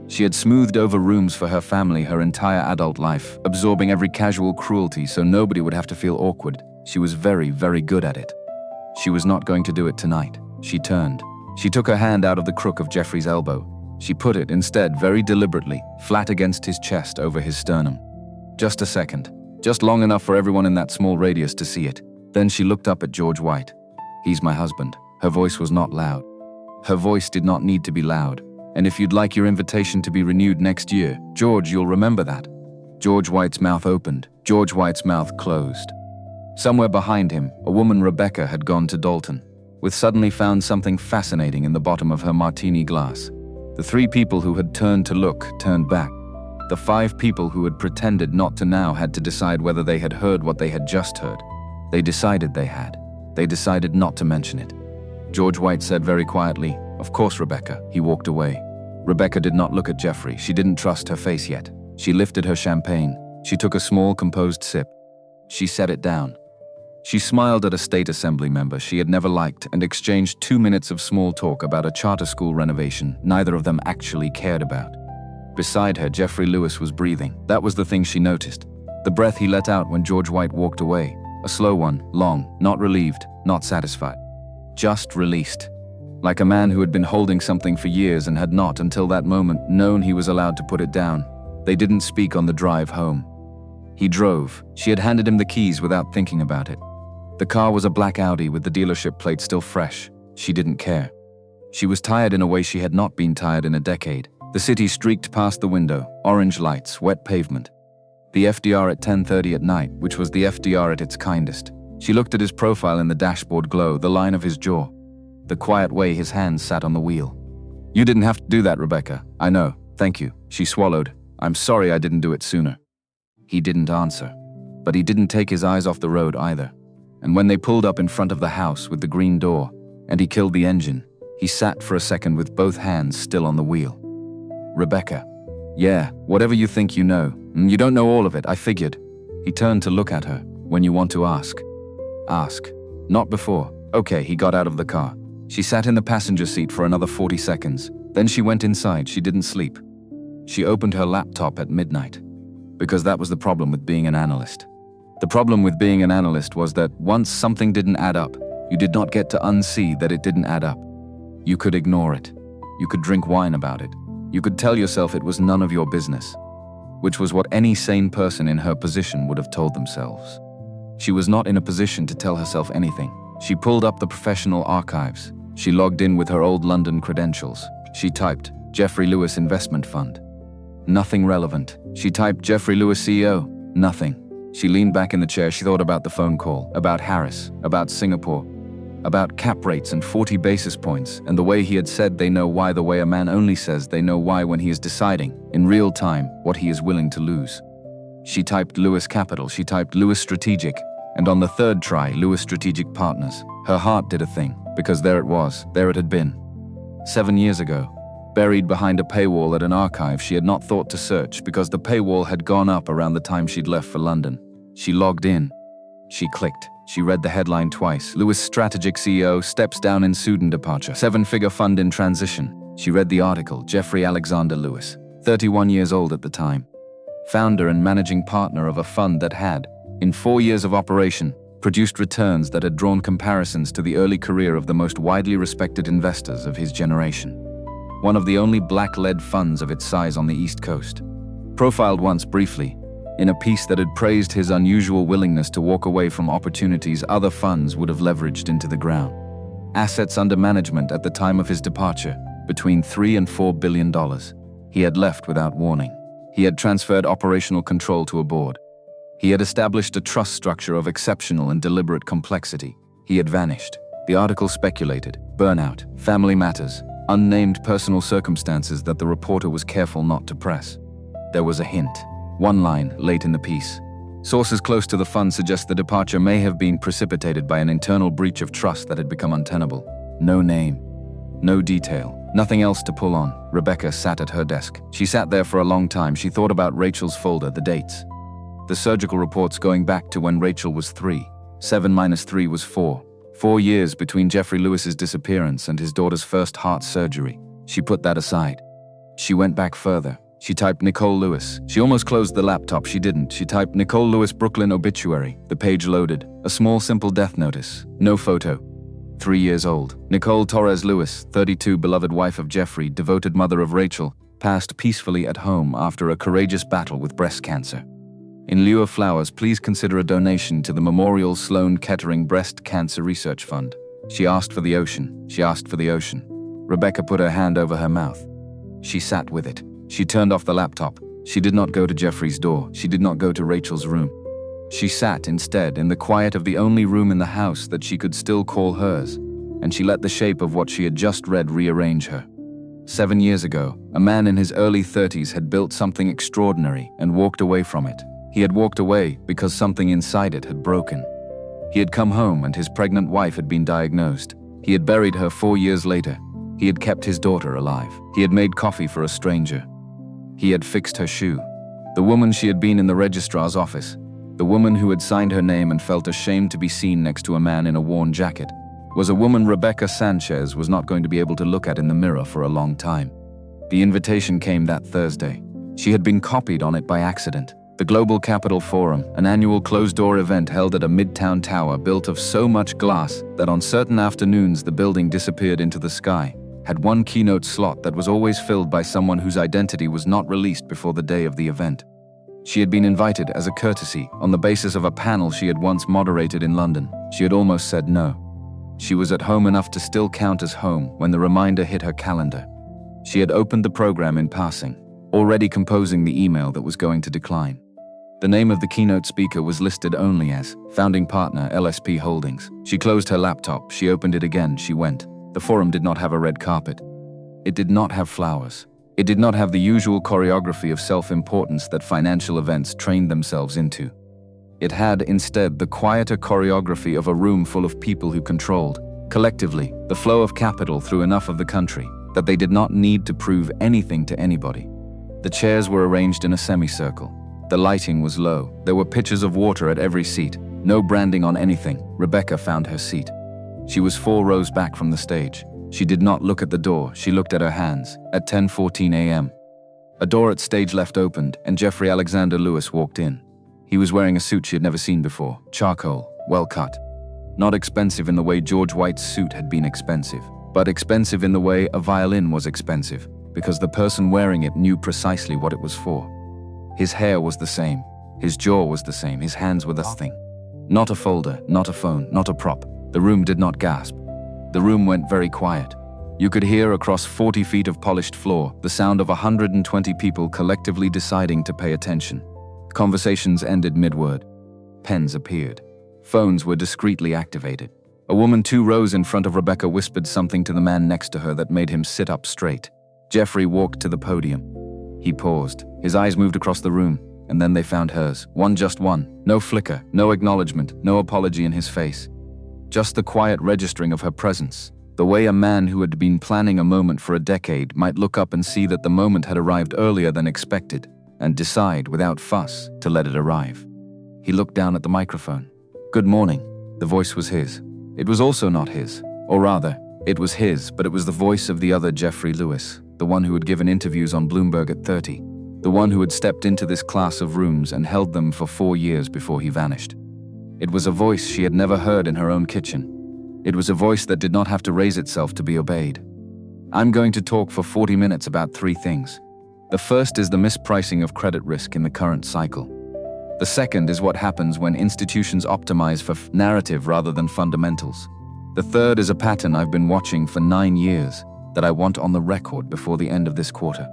Speaker 1: She had smoothed over rooms for her family her entire adult life, absorbing every casual cruelty so nobody would have to feel awkward. She was very, very good at it. She was not going to do it tonight. She turned. She took her hand out of the crook of Jeffrey's elbow. She put it, instead, very deliberately, flat against his chest over his sternum. Just a second. Just long enough for everyone in that small radius to see it. Then she looked up at George White. "He's my husband." Her voice was not loud. Her voice did not need to be loud. "And if you'd like your invitation to be renewed next year, George, you'll remember that." George White's mouth opened. George White's mouth closed. Somewhere behind him, a woman, Rebecca, had gone to Dalton, with suddenly found something fascinating in the bottom of her martini glass. The 3 people who had turned to look turned back. The 5 people who had pretended not to now had to decide whether they had heard what they had just heard. They decided they had. They decided not to mention it. George White said very quietly, "Of course, Rebecca." He walked away. Rebecca did not look at Jeffrey. She didn't trust her face yet. She lifted her champagne. She took a small, composed sip. She set it down. She smiled at a state assembly member she had never liked and exchanged 2 minutes of small talk about a charter school renovation neither of them actually cared about. Beside her, Jeffrey Lewis was breathing. That was the thing she noticed. The breath he let out when George White walked away. A slow one, long, not relieved, not satisfied. Just released. Like a man who had been holding something for years and had not, until that moment, known he was allowed to put it down. They didn't speak on the drive home. He drove. She had handed him the keys without thinking about it. The car was a black Audi with the dealership plate still fresh. She didn't care. She was tired in a way she had not been tired in a decade. The city streaked past the window, orange lights, wet pavement. The FDR at 10:30 at night, which was the FDR at its kindest. She looked at his profile in the dashboard glow, the line of his jaw, the quiet way his hands sat on the wheel. "You didn't have to do that, Rebecca. I know. Thank you." She swallowed. "I'm sorry I didn't do it sooner." He didn't answer. But he didn't take his eyes off the road either. And when they pulled up in front of the house with the green door, and he killed the engine, he sat for a second with both hands still on the wheel. "Rebecca." "Yeah, whatever you think you know. You don't know all of it, I figured." He turned to look at her. "When you want to ask. Ask. Not before." Okay, he got out of the car. She sat in the passenger seat for another 40 seconds. Then she went inside. She didn't sleep. She opened her laptop at midnight. Because that was the problem with being an analyst. The problem with being an analyst was that once something didn't add up, you did not get to unsee that it didn't add up. You could ignore it. You could drink wine about it. You could tell yourself it was none of your business, which was what any sane person in her position would have told themselves. She was not in a position to tell herself anything. She pulled up the professional archives. She logged in with her old London credentials. She typed, "Jeffrey Lewis Investment Fund." Nothing relevant. She typed, "Jeffrey Lewis CEO." Nothing. She leaned back in the chair. She thought about the phone call, about Harris, about Singapore, about cap rates and 40 basis points, and the way he had said they know why, the way a man only says they know why when he is deciding, in real time, what he is willing to lose. She typed Lewis Capital. She typed Lewis Strategic, and on the third try, Lewis Strategic Partners. Her heart did a thing, because there it was, there it had been. 7 years ago. Buried behind a paywall at an archive she had not thought to search because the paywall had gone up around the time she'd left for London. She logged in. She clicked. She read the headline twice. Lewis Strategic CEO steps down in Sudan departure. 7-figure fund in transition. She read the article. Jeffrey Alexander Lewis, 31 years old at the time. Founder and managing partner of a fund that had, in 4 years of operation, produced returns that had drawn comparisons to the early career of the most widely respected investors of his generation. One of the only black-led funds of its size on the East Coast. Profiled once briefly, in a piece that had praised his unusual willingness to walk away from opportunities other funds would have leveraged into the ground. Assets under management at the time of his departure, between $3 and $4 billion. He had left without warning. He had transferred operational control to a board. He had established a trust structure of exceptional and deliberate complexity. He had vanished. The article speculated, burnout, family matters, unnamed personal circumstances that the reporter was careful not to press. There was a hint. One line, late in the piece. Sources close to the fund suggest the departure may have been precipitated by an internal breach of trust that had become untenable. No name. No detail. Nothing else to pull on. Rebecca sat at her desk. She sat there for a long time. She thought about Rachel's folder, the dates. The surgical reports going back to when Rachel was 3. 7 minus 3 was 4. 4 years between Jeffrey Lewis's disappearance and his daughter's first heart surgery. She put that aside. She went back further. She typed Nicole Lewis. She almost closed the laptop. She didn't. She typed Nicole Lewis Brooklyn obituary. The page loaded. A small simple death notice. No photo. 3 years old. Nicole Torres Lewis, 32, beloved wife of Jeffrey, devoted mother of Rachel, passed peacefully at home after a courageous battle with breast cancer. In lieu of flowers, please consider a donation to the Memorial Sloan Kettering Breast Cancer Research Fund. She asked for the ocean. She asked for the ocean. Rebecca put her hand over her mouth. She sat with it. She turned off the laptop. She did not go to Jeffrey's door. She did not go to Rachel's room. She sat instead in the quiet of the only room in the house that she could still call hers, and she let the shape of what she had just read rearrange her. 7 years ago, a man in his early 30s had built something extraordinary and walked away from it. He had walked away because something inside it had broken. He had come home and his pregnant wife had been diagnosed. He had buried her 4 years later. He had kept his daughter alive. He had made coffee for a stranger. He had fixed her shoe. The woman she had been in the registrar's office, the woman who had signed her name and felt ashamed to be seen next to a man in a worn jacket, was a woman Rebecca Sanchez was not going to be able to look at in the mirror for a long time. The invitation came that Thursday. She had been copied on it by accident. The Global Capital Forum, an annual closed-door event held at a midtown tower built of so much glass that on certain afternoons the building disappeared into the sky, had one keynote slot that was always filled by someone whose identity was not released before the day of the event. She had been invited as a courtesy on the basis of a panel she had once moderated in London. She had almost said no. She was at home enough to still count as home when the reminder hit her calendar. She had opened the program in passing, already composing the email that was going to decline. The name of the keynote speaker was listed only as Founding Partner, LSP Holdings. She closed her laptop. She opened it again. She went. The forum did not have a red carpet. It did not have flowers. It did not have the usual choreography of self-importance that financial events trained themselves into. It had, instead, the quieter choreography of a room full of people who controlled, collectively, the flow of capital through enough of the country that they did not need to prove anything to anybody. The chairs were arranged in a semicircle. The lighting was low. There were pitchers of water at every seat. No branding on anything. Rebecca found her seat. She was 4 rows back from the stage. She did not look at the door. She looked at her hands. At 10:14 a.m. A door at stage left opened, and Jeffrey Alexander Lewis walked in. He was wearing a suit she had never seen before. Charcoal, well cut. Not expensive in the way George White's suit had been expensive, but expensive in the way a violin was expensive, because the person wearing it knew precisely what it was for. His hair was the same. His jaw was the same. His hands were the thing. Not a folder, not a phone, not a prop. The room did not gasp. The room went very quiet. You could hear across 40 feet of polished floor the sound of 120 people collectively deciding to pay attention. Conversations ended mid-word. Pens appeared. Phones were discreetly activated. A woman 2 rows in front of Rebecca whispered something to the man next to her that made him sit up straight. Jeffrey walked to the podium. He paused. His eyes moved across the room, and then they found hers. Just one. No flicker, no acknowledgement, no apology in his face. Just the quiet registering of her presence. The way a man who had been planning a moment for a decade might look up and see that the moment had arrived earlier than expected, and decide, without fuss, to let it arrive. He looked down at the microphone. Good morning. The voice was his. It was also not his. Or rather, it was his, but it was the voice of the other Jeffrey Lewis, the one who had given interviews on Bloomberg at 30, the one who had stepped into this class of rooms and held them for 4 years before he vanished. It was a voice she had never heard in her own kitchen. It was a voice that did not have to raise itself to be obeyed. I'm going to talk for 40 minutes about 3 things. The first is the mispricing of credit risk in the current cycle. The second is what happens when institutions optimize for narrative rather than fundamentals. The third is a pattern I've been watching for 9 years that I want on the record before the end of this quarter.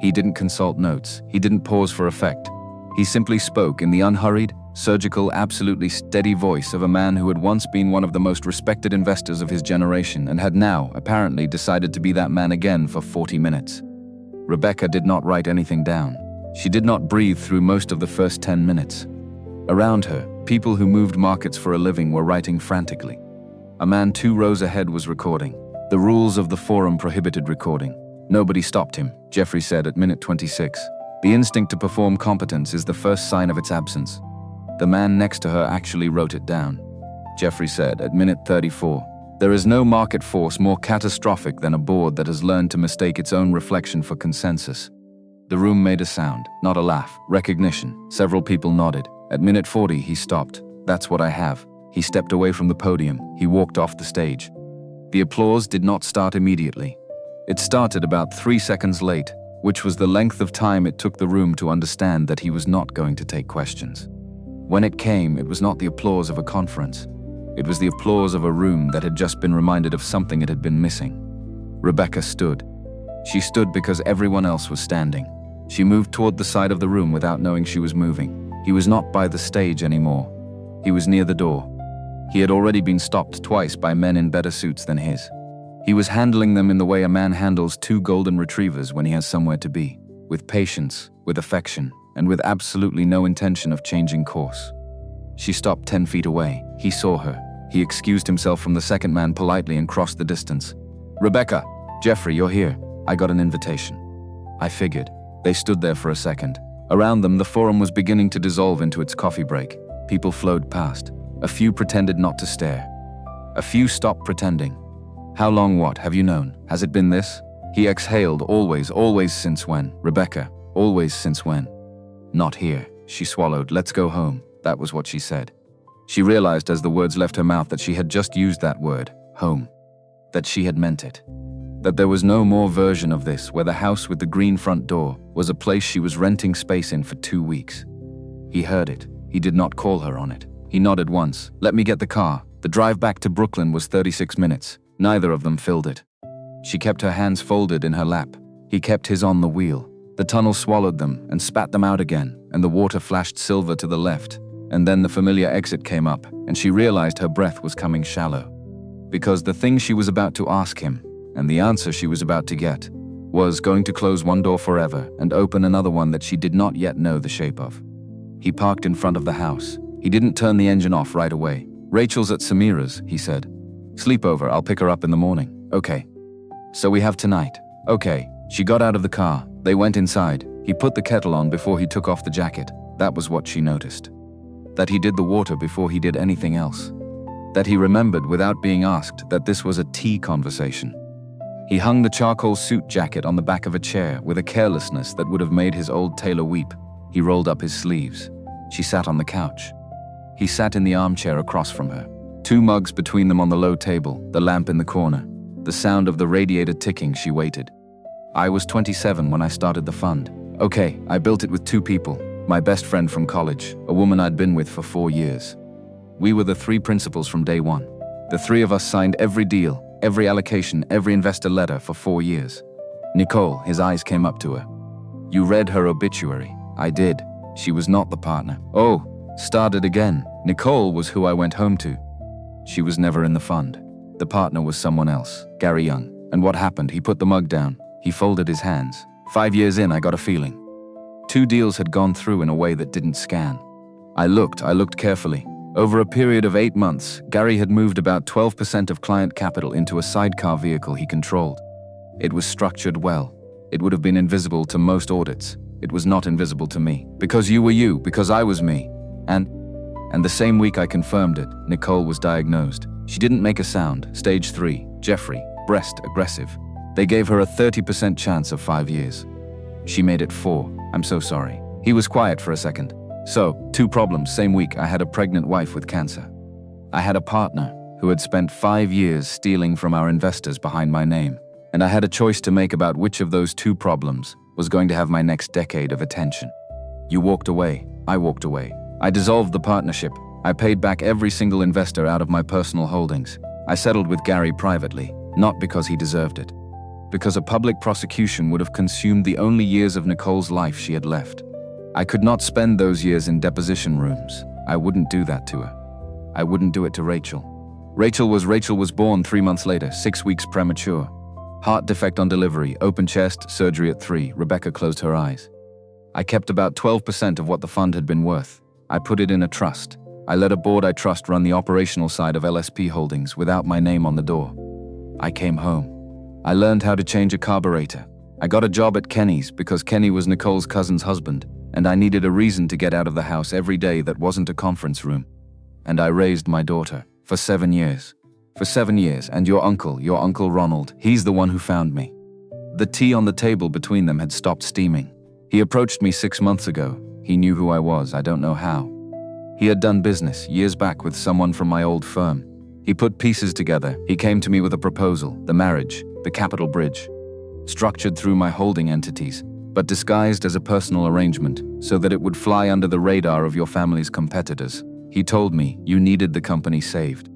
Speaker 1: He didn't consult notes. He didn't pause for effect. He simply spoke in the unhurried, surgical, absolutely steady voice of a man who had once been one of the most respected investors of his generation and had now, apparently, decided to be that man again for 40 minutes. Rebecca did not write anything down. She did not breathe through most of the first 10 minutes. Around her, people who moved markets for a living were writing frantically. A man 2 rows ahead was recording. The rules of the forum prohibited recording. Nobody stopped him, Jeffrey said at minute 26. The instinct to perform competence is the first sign of its absence. The man next to her actually wrote it down. Jeffrey said at minute 34, "There is no market force more catastrophic than a board that has learned to mistake its own reflection for consensus." The room made a sound, not a laugh, recognition. Several people nodded. At minute 40, he stopped. "That's what I have." He stepped away from the podium. He walked off the stage. The applause did not start immediately. It started about 3 seconds late, which was the length of time it took the room to understand that he was not going to take questions. When it came, it was not the applause of a conference. It was the applause of a room that had just been reminded of something it had been missing. Rebecca stood. She stood because everyone else was standing. She moved toward the side of the room without knowing she was moving. He was not by the stage anymore. He was near the door. He had already been stopped twice by men in better suits than his. He was handling them in the way a man handles 2 golden retrievers when he has somewhere to be, with patience, with affection, and with absolutely no intention of changing course. She stopped 10 feet away. He saw her. He excused himself from the second man politely and crossed the distance. "Rebecca, Jeffrey, you're here. I got an invitation." I figured. They stood there for a second. Around them, the forum was beginning to dissolve into its coffee break. People flowed past. A few pretended not to stare. A few stopped pretending. "How long what have you known? Has it been this?" He exhaled. Always since when? Rebecca, always since when? "Not here." She swallowed. "Let's go home." That was what she said. She realized as the words left her mouth that she had just used that word, home. That she had meant it. That there was no more version of this where the house with the green front door was a place she was renting space in for 2 weeks. He heard it. He did not call her on it. He nodded once. "Let me get the car." The drive back to Brooklyn was 36 minutes. Neither of them filled it. She kept her hands folded in her lap. He kept his on the wheel. The tunnel swallowed them and spat them out again, and the water flashed silver to the left. And then the familiar exit came up, and she realized her breath was coming shallow. Because the thing she was about to ask him, and the answer she was about to get, was going to close one door forever and open another one that she did not yet know the shape of. He parked in front of the house. He didn't turn the engine off right away. "Rachel's at Samira's," he said. "Sleepover, I'll pick her up in the morning." "Okay." "So we have tonight." "Okay." She got out of the car. They went inside. He put the kettle on before he took off the jacket. That was what she noticed. That he did the water before he did anything else. That he remembered without being asked that this was a tea conversation. He hung the charcoal suit jacket on the back of a chair with a carelessness that would have made his old tailor weep. He rolled up his sleeves. She sat on the couch. He sat in the armchair across from her. 2 mugs between them on the low table, the lamp in the corner. The sound of the radiator ticking. She waited. "I was 27 when I started the fund. Okay, I built it with 2 people. My best friend from college, a woman I'd been with for 4 years. We were the 3 principals from day one. The 3 of us signed every deal, every allocation, every investor letter for 4 years. Nicole," his eyes came up to her. "You read her obituary." "I did. She was not the partner." "Oh." Started again. "Nicole was who I went home to. She was never in the fund. The partner was someone else, Gary Young. And what happened?" He put the mug down. He folded his hands. 5 years in, I got a feeling. 2 deals had gone through in a way that didn't scan. I looked carefully. Over a period of 8 months, Gary had moved about 12% of client capital into a sidecar vehicle he controlled. It was structured well. It would have been invisible to most audits. It was not invisible to me. Because you were you, because I was me. And the same week I confirmed it, Nicole was diagnosed. She didn't make a sound. Stage 3, Jeffrey, breast aggressive. They gave her a 30% chance of 5 years. She made it 4. "I'm so sorry." He was quiet for a second. "So, 2 problems. Same week, I had a pregnant wife with cancer. I had a partner who had spent 5 years stealing from our investors behind my name. And I had a choice to make about which of those 2 problems was going to have my next decade of attention. You walked away. I walked away. I dissolved the partnership. I paid back every single investor out of my personal holdings. I settled with Gary privately, not because he deserved it. Because a public prosecution would have consumed the only years of Nicole's life she had left. I could not spend those years in deposition rooms. I wouldn't do that to her. I wouldn't do it to Rachel. Rachel was born 3 months later, 6 weeks premature. Heart defect on delivery, open chest, surgery at 3. Rebecca closed her eyes. I kept about 12% of what the fund had been worth. I put it in a trust. I let a board I trust run the operational side of LSP Holdings without my name on the door. I came home. I learned how to change a carburetor. I got a job at Kenny's because Kenny was Nicole's cousin's husband, and I needed a reason to get out of the house every day that wasn't a conference room. And I raised my daughter for 7 years. For 7 years, and your Uncle Ronald, he's the one who found me. The tea on the table between them had stopped steaming. He approached me 6 months ago. He knew who I was, I don't know how. He had done business years back with someone from my old firm. He put pieces together. He came to me with a proposal, the marriage, the capital bridge, structured through my holding entities, but disguised as a personal arrangement so that it would fly under the radar of your family's competitors. He told me you needed the company saved.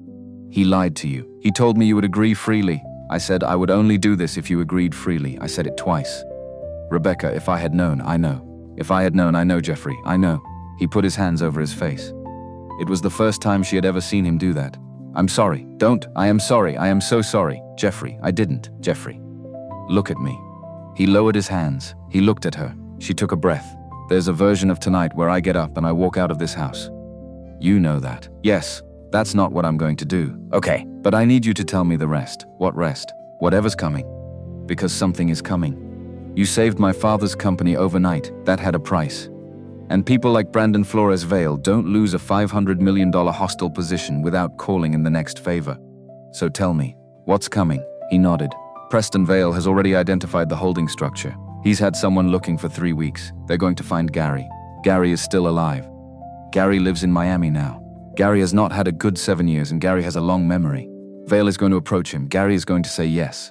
Speaker 1: He lied to you. He told me you would agree freely. I said I would only do this if you agreed freely. I said it twice. Rebecca, if I had known, I know. If I had known, I know, Jeffrey, I know. He put his hands over his face. It was the first time she had ever seen him do that. I'm sorry. Don't. I am sorry. I am so sorry. Jeffrey, I didn't. Jeffrey. Look at me. He lowered his hands. He looked at her. She took a breath. There's a version of tonight where I get up and I walk out of this house. You know that. Yes, that's not what I'm going to do. Okay, but I need you to tell me the rest. What rest? Whatever's coming. Because something is coming. You saved my father's company overnight. That had a price. And people like Brandon Flores Vale don't lose a $500 million hostile position without calling in the next favor. So tell me, what's coming? He nodded. Preston Vale has already identified the holding structure. He's had someone looking for 3 weeks. They're going to find Gary. Gary is still alive. Gary lives in Miami now. Gary has not had a good 7 years and Gary has a long memory. Vale is going to approach him. Gary is going to say yes.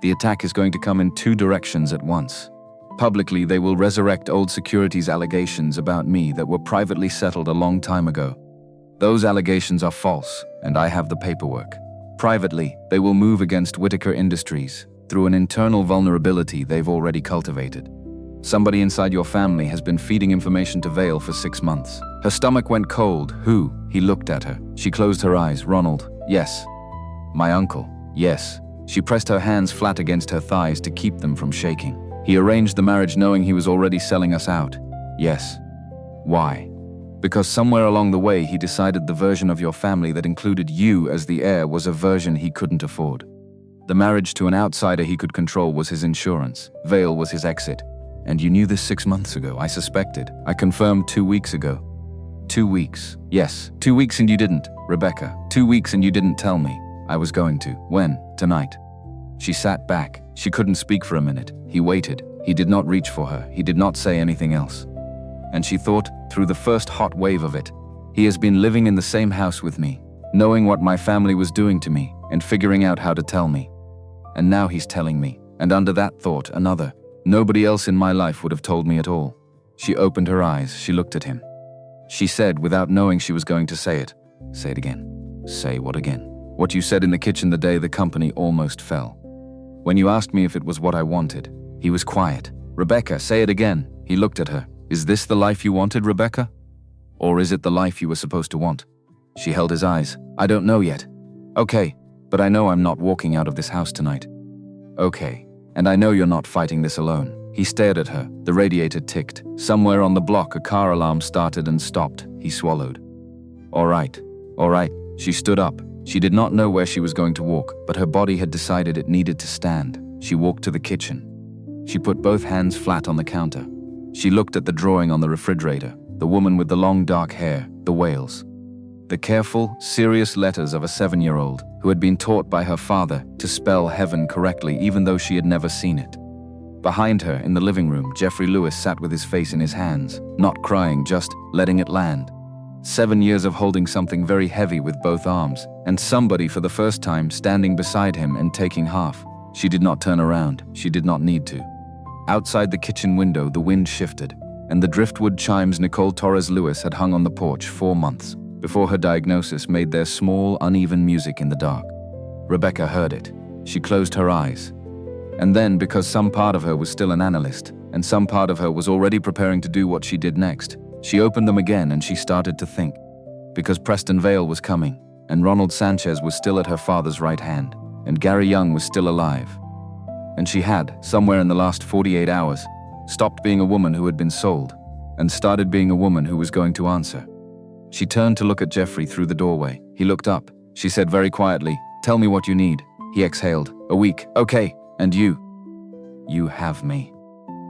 Speaker 1: The attack is going to come in 2 directions at once. Publicly, they will resurrect old securities allegations about me that were privately settled a long time ago. Those allegations are false, and I have the paperwork. Privately, they will move against Whitaker Industries through an internal vulnerability they've already cultivated. Somebody inside your family has been feeding information to Vale for 6 months. Her stomach went cold. Who? He looked at her. She closed her eyes. Ronald. Yes. My uncle. Yes. She pressed her hands flat against her thighs to keep them from shaking. He arranged the marriage knowing he was already selling us out. Yes. Why? Because somewhere along the way he decided the version of your family that included you as the heir was a version he couldn't afford. The marriage to an outsider he could control was his insurance. Vale was his exit. And you knew this 6 months ago. I suspected. I confirmed 2 weeks ago. 2 weeks. Yes, 2 weeks and you didn't. Rebecca, 2 weeks and you didn't tell me. I was going to. When? Tonight. She sat back. She couldn't speak for a minute. He waited. He did not reach for her. He did not say anything else. And she thought, through the first hot wave of it, he has been living in the same house with me, knowing what my family was doing to me, and figuring out how to tell me. And now he's telling me. And under that thought, another. Nobody else in my life would have told me at all. She opened her eyes. She looked at him. She said, without knowing she was going to say it, "Say it again." Say what again? What you said in the kitchen the day the company almost fell. When you asked me if it was what I wanted. He was quiet. Rebecca, say it again. He looked at her. Is this the life you wanted, Rebecca? Or is it the life you were supposed to want? She held his eyes. I don't know yet. Okay, but I know I'm not walking out of this house tonight. Okay, and I know you're not fighting this alone. He stared at her. The radiator ticked. Somewhere on the block, a car alarm started and stopped. He swallowed. All right. She stood up. She did not know where she was going to walk, but her body had decided it needed to stand. She walked to the kitchen. She put both hands flat on the counter. She looked at the drawing on the refrigerator, the woman with the long dark hair, the whales. The careful, serious letters of a 7-year-old who had been taught by her father to spell heaven correctly even though she had never seen it. Behind her, in the living room, Jeffrey Lewis sat with his face in his hands, not crying, just letting it land. 7 years of holding something very heavy with both arms, and somebody for the first time standing beside him and taking half. She did not turn around. She did not need to. Outside the kitchen window, the wind shifted, and the driftwood chimes Nicole Torres Lewis had hung on the porch 4 months before her diagnosis made their small, uneven music in the dark. Rebecca heard it. She closed her eyes. And then, because some part of her was still an analyst, and some part of her was already preparing to do what she did next, she opened them again and she started to think. Because Preston Vale was coming, and Ronald Sanchez was still at her father's right hand, and Gary Young was still alive. And she had, somewhere in the last 48 hours, stopped being a woman who had been sold, and started being a woman who was going to answer. She turned to look at Jeffrey through the doorway. He looked up. She said very quietly, "Tell me what you need." He exhaled. "A week. Okay. And you?" You have me.